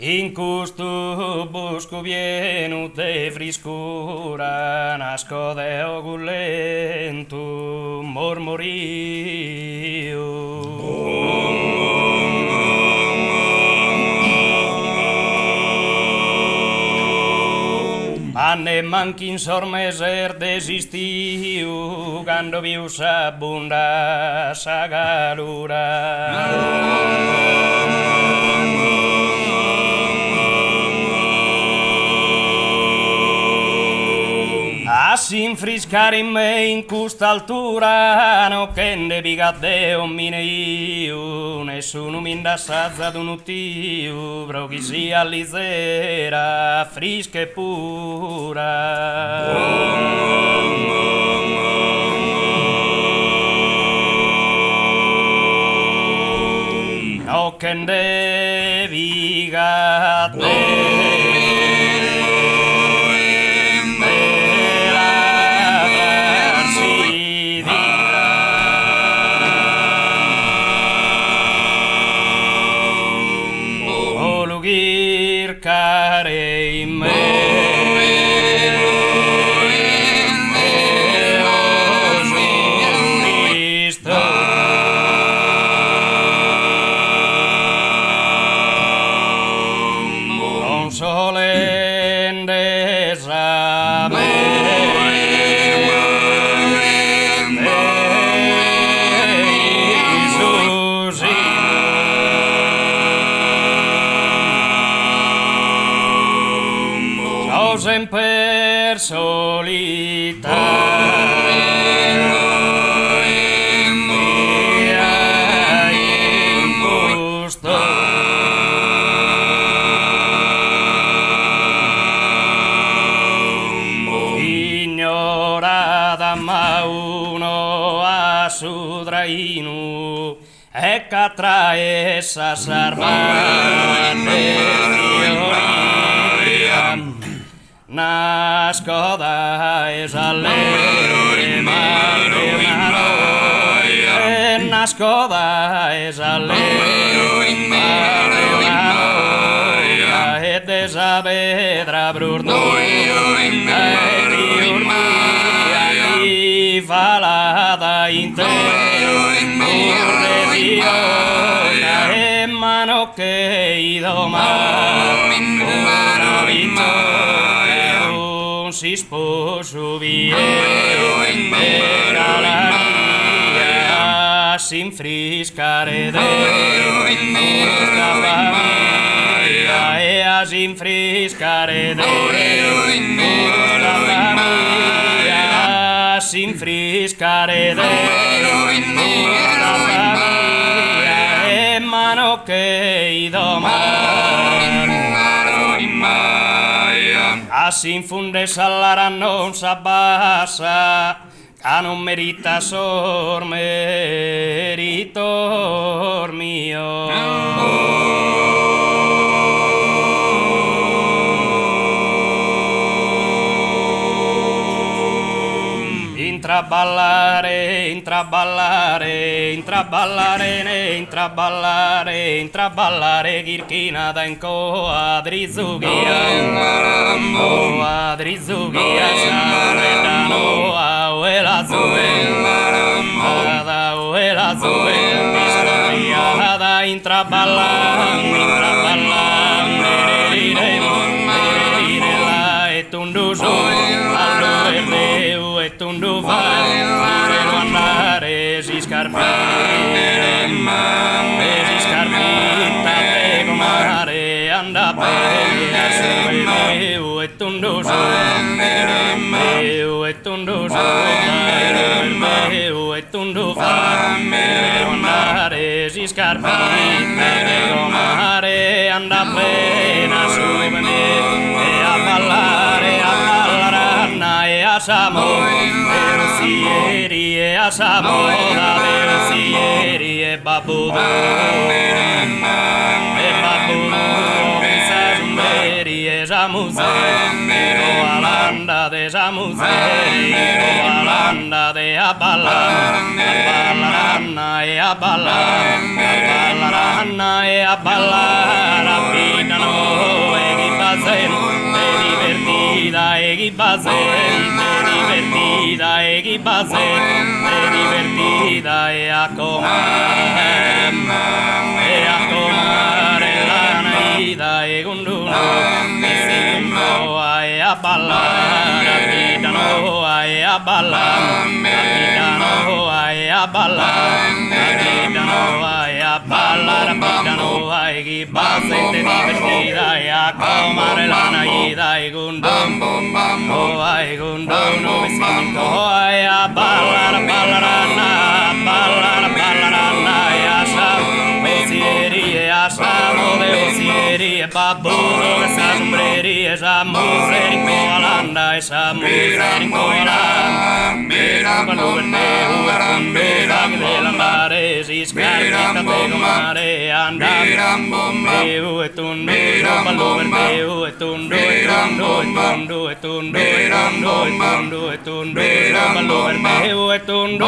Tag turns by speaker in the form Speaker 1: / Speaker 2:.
Speaker 1: In questo bosco pieno di friscura nascode oculento mormorio. Ma ne manchi in sormeser desistiu quando viu s'abbunda sa calura. A s'infriscare in me in questa altura, no che ne bigate o mine io, nessuno mi indassazza d'un utio, però chi sia lisera, frisca e pura. No che ne bigate. Cercare in me Cristo. Con solenne esame sempre solitaria in posto ignorata ma uno a su traino e catra essa sarvane nascoda es alle mare nascoda es alle mare e desavedra brurnoia e falada intero e mano che i domani si sposo via e calaria s'infriscare questa famiglia e a s'infriscare questa famiglia s'infriscare questa famiglia e mano che i domani s'infonde s'allara non s'abbassa che non merita sor meritor mio. Intraballare, intraballare, intraballare, intraballare, intraballare, chirchina da incoa, drizzughia, coa, drizzughia, saredano, auela da auela storia, da intraballare, intraballare, la e tundu allo erdeu e tundu fare andare si scarpita te comare anda bene seu e tundu meu e tundu meu e tundu fare andare si scarpita te comare anda bene su me e a ballare e a Rosieri e a Samoda de Rosieri e Babbo Misasumeri e Jamuzeri Alanda de Jamuzeri Alanda de Abalana e Abalana e Abalana bazen, te divertida egi bazen, te divertida egi bazen, te divertida e a comare la naida e gunduno, e si gundoa e a ballare, a gitanoa e a ballare, a gitanoa e a ballare, a gitanoa e a ballare, a gitanoa e chi bazen, te divertida e a comare la naida e gunduno, e gunduno, e si gundoa e a ballare, e asamo de osieri e baburo esa sombreri esa museri koalanda esa museri koalanda mira baluverte uakunde de la mare si scarpita de mare anda meu etundo baluverte etundo etundo etundo etundo etundo etundo etundo baluverte etundo